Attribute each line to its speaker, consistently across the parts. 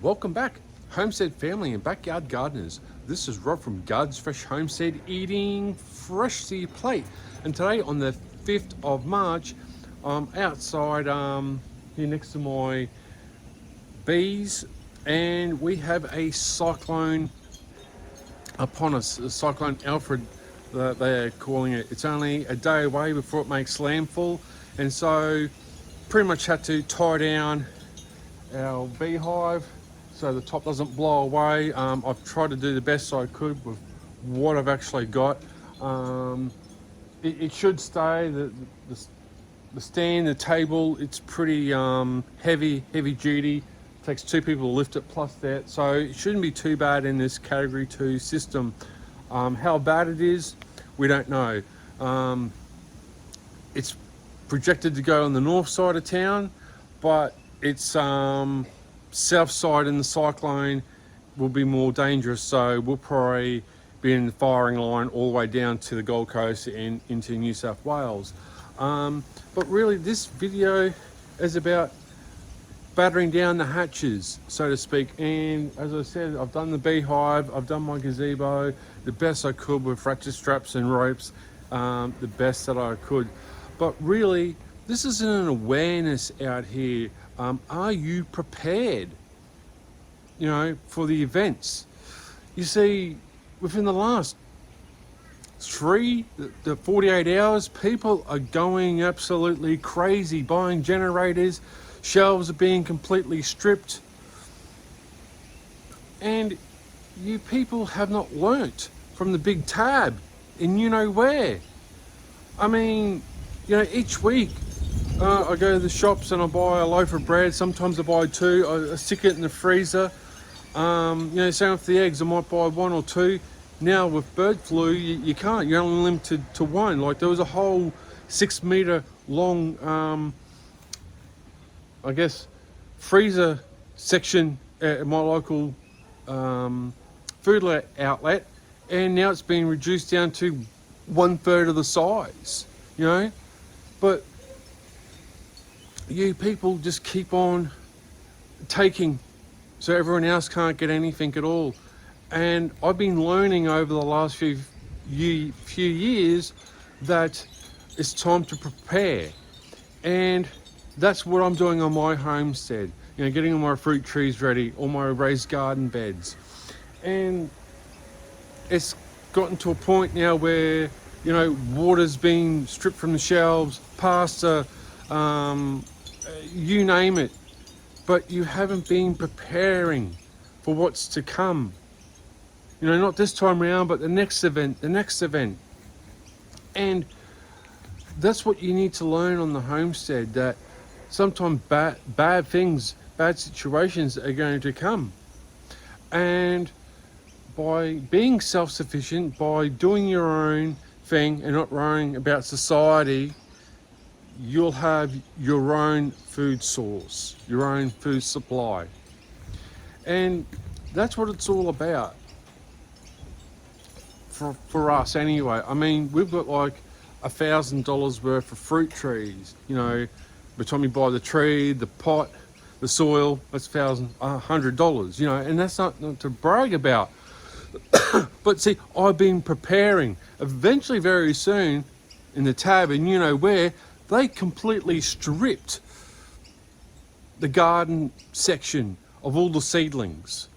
Speaker 1: Welcome back, Homestead family and backyard gardeners. This is Rob from Gardens Fresh Homestead eating fresh to your plate. And today on the 5th of March, I'm outside here next to my bees, and we have a cyclone upon us, a Cyclone Alfred, they're calling it. It's only a day away before it makes landfall, and so pretty much had to tie down our beehive so the top doesn't blow away. I've tried to do the best I could with what I've actually got. It should stay. The stand, the table, it's pretty heavy duty. It takes two people to lift it plus that, so it shouldn't be too bad in this category 2 system. How bad it is, we don't know. It's projected to go on the north side of town, but it's south side in the cyclone will be more dangerous, so we'll probably be in the firing line all the way down to the Gold Coast and into New South Wales. But really this video is about battering down the hatches, so to speak. And as I said, I've done the beehive, I've done my gazebo the best I could with ratchet straps and ropes, the best that I could. But really, this is an awareness out here. Are you prepared, for the events? You see, within the last 3 to 48 hours, people are going absolutely crazy, buying generators, shelves are being completely stripped, and you people have not learnt from the big tab in where. I mean, each week I go to the shops and I buy a loaf of bread. Sometimes I buy 2. I stick it in the freezer. Same with the eggs, I might buy 1 or 2. Now with bird flu, you can't. You're only limited to 1. Like, there was a whole 6-meter long, I guess, freezer section at my local food outlet, and now it's been reduced down to 1/3 of the size. But you people just keep on taking, so everyone else can't get anything at all. And I've been learning over the last few years that it's time to prepare, and that's what I'm doing on my homestead. Getting all my fruit trees ready, all my raised garden beds. And it's gotten to a point now where water's being stripped from the shelves, pasta, you name it, but you haven't been preparing for what's to come. Not this time around, but the next event. And that's what you need to learn on the homestead, that sometimes bad things, bad situations are going to come. And by being self-sufficient, by doing your own thing and not worrying about society, you'll have your own food source, your own food supply. And that's what it's all about. For us anyway. I mean, we've got like $1,000 worth of fruit trees. By the time you buy the tree, the pot, the soil, that's $100. And that's not to brag about. But see, I've been preparing. Eventually, very soon, in the tab, and where, they completely stripped the garden section of all the seedlings.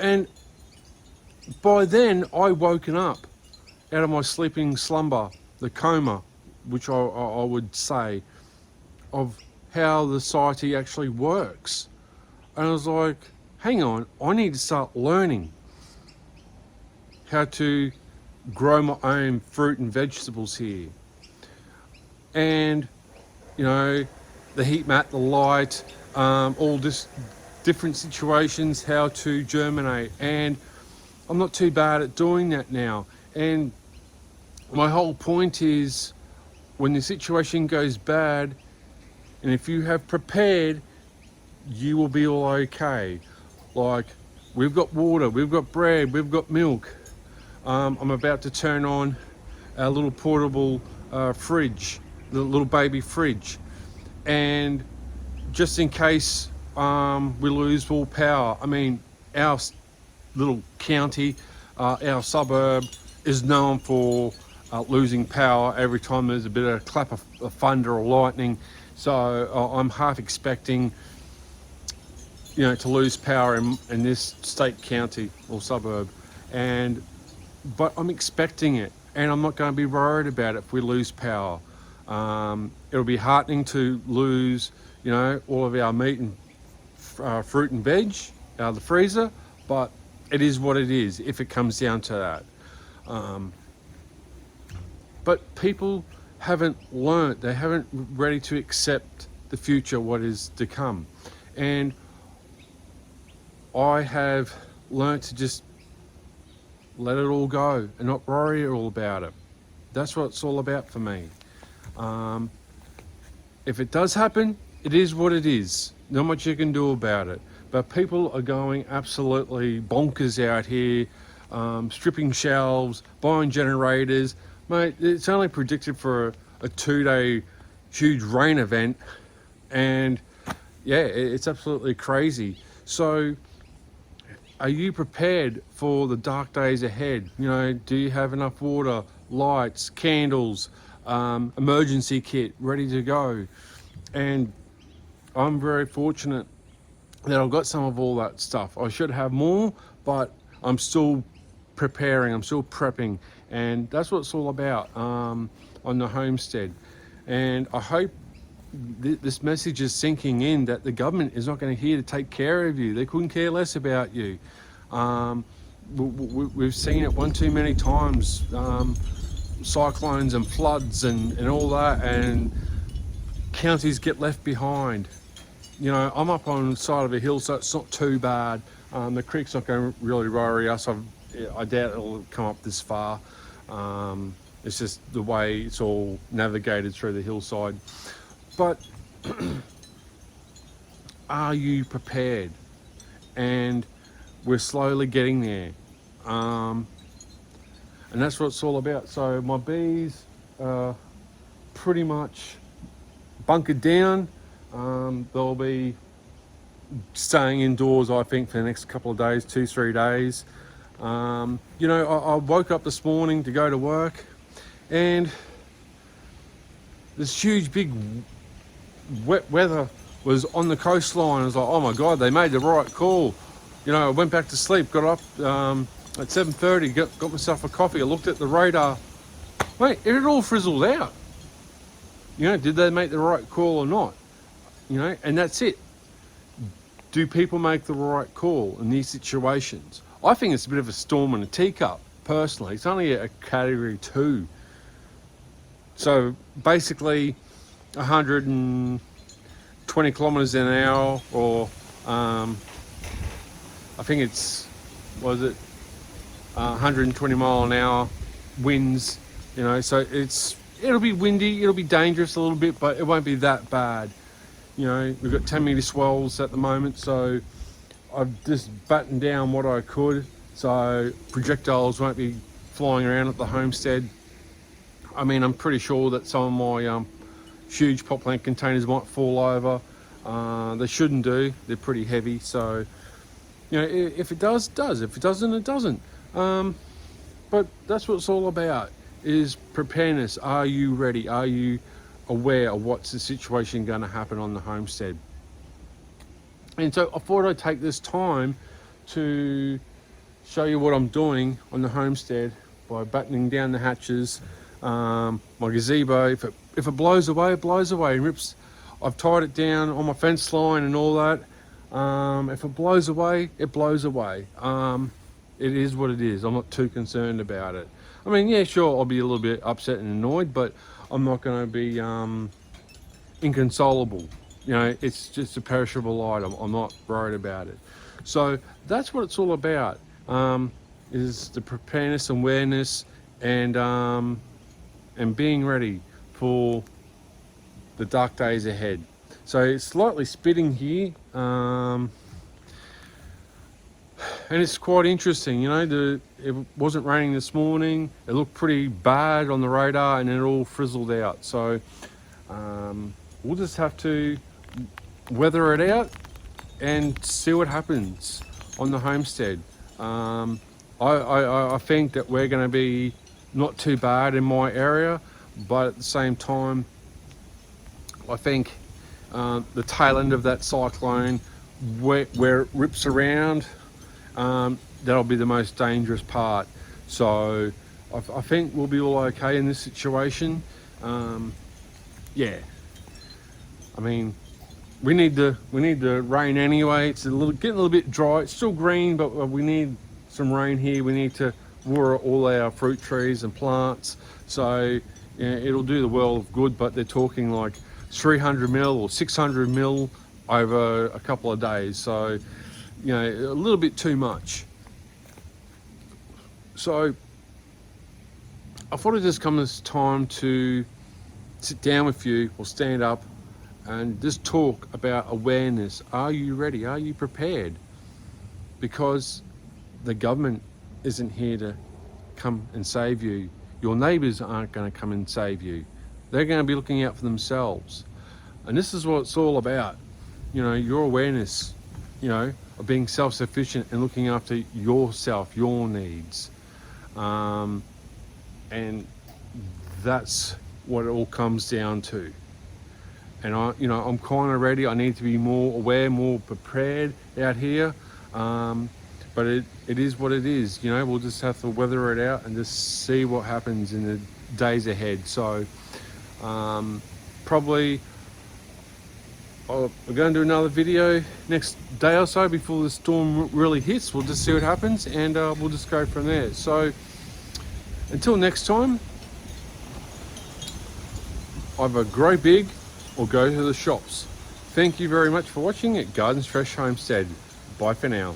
Speaker 1: And by then, I woken up out of my sleeping slumber, the coma, which I would say, of how the society actually works. And I was like, hang on, I need to start learning how to grow my own fruit and vegetables here. And, the heat mat, the light, all this different situations, how to germinate. And I'm not too bad at doing that now. And my whole point is, when the situation goes bad, and if you have prepared, you will be all okay. Like, we've got water, we've got bread, we've got milk. I'm about to turn on a little portable fridge, the little baby fridge. And just in case we lose all power. I mean, our little county, our suburb is known for losing power every time there's a bit of a clap of thunder or lightning. So I'm half expecting, to lose power in this state, county or suburb, but I'm expecting it, and I'm not going to be worried about it if we lose power. It'll be heartening to lose, all of our meat and fruit and veg out of the freezer, but it is what it is if it comes down to that. But people haven't learnt, they haven't ready to accept the future, what is to come. And I have learnt to just let it all go and not worry all about it. That's what it's all about for me. If it does happen, it is what it is. Not much you can do about it. But people are going absolutely bonkers out here, stripping shelves, buying generators. Mate, it's only predicted for a 2-day huge rain event, and yeah, it's absolutely crazy. So are you prepared for the dark days ahead? Do you have enough water, lights, candles, emergency kit ready to go? And I'm very fortunate that I've got some of all that stuff. I should have more, but I'm still preparing, I'm still prepping, and that's what it's all about on the homestead. And I hope this message is sinking in, that the government is not going to here to take care of you. They couldn't care less about you. We've seen it one too many times, cyclones and floods and all that, and counties get left behind. I'm up on the side of a hill, so it's not too bad. The creek's not going to really worry us. I doubt it'll come up this far. It's just the way it's all navigated through the hillside. But are you prepared? And we're slowly getting there. And that's what it's all about. So my bees are pretty much bunkered down. They'll be staying indoors, I think, for the next couple of days, 2-3 days. I woke up this morning to go to work, and this huge big wet weather was on the coastline. I was like, oh my God, they made the right call. I went back to sleep, got up at 7:30, got myself a coffee. I looked at the radar. Mate, it all frizzled out. Did they make the right call or not? And that's it. Do people make the right call in these situations? I think it's a bit of a storm in a teacup, personally. It's only a category 2. So basically 120 kilometers an hour, or I think it's, 120 mile an hour winds, so it'll be windy, it'll be dangerous a little bit, but it won't be that bad. We've got 10-meter swells at the moment, so I've just battened down what I could, so projectiles won't be flying around at the homestead. I mean, I'm pretty sure that some of my huge pot plant containers might fall over. They shouldn't do, they're pretty heavy, so if it does, it does. If it doesn't, it doesn't. But that's what it's all about, is preparedness. Are you ready? Are you aware of what's the situation going to happen on the homestead? And so I thought I'd take this time to show you what I'm doing on the homestead by battening down the hatches. My gazebo, if it blows away, it blows away and rips. I've tied it down on my fence line and all that. If it blows away, it blows away. It is what it is. I'm not too concerned about it. I mean, yeah, sure, I'll be a little bit upset and annoyed, but I'm not going to be inconsolable. It's just a perishable item. I'm not worried about it. So that's what it's all about, is the preparedness, awareness, and being ready for the dark days ahead. So it's slightly spitting here, and it's quite interesting. It wasn't raining this morning. It looked pretty bad on the radar, and it all frizzled out. So we'll just have to weather it out and see what happens on the homestead. I think that we're going to be not too bad in my area, but at the same time, I think the tail end of that cyclone, where it rips around, that'll be the most dangerous part. So I think we'll be all okay in this situation. Yeah, I mean, we need the rain anyway. It's getting a little bit dry. It's still green, but we need some rain here. We need to water all our fruit trees and plants. So yeah, it'll do the world of good. But they're talking like 300 mil or 600 mil over a couple of days. So you know, a little bit too much. So I thought it'd just come this time to sit down with you or stand up and just talk about awareness. Are you ready? Are you prepared? Because the government isn't here to come and save you. Your neighbours aren't going to come and save you. They're going to be looking out for themselves. And this is what it's all about. You know, your awareness, you know, of being self-sufficient and looking after yourself, your needs. And that's what it all comes down to. And I'm kind of ready. I need to be more aware, more prepared out here. But it is what it is. You know, we'll just have to weather it out and just see what happens in the days ahead. So probably we're going to do another video next day or so before the storm really hits. We'll just see what happens, and we'll just go from there. So until next time, either grow big or go to the shops. Thank you very much for watching at Gardens Fresh Homestead. Bye for now.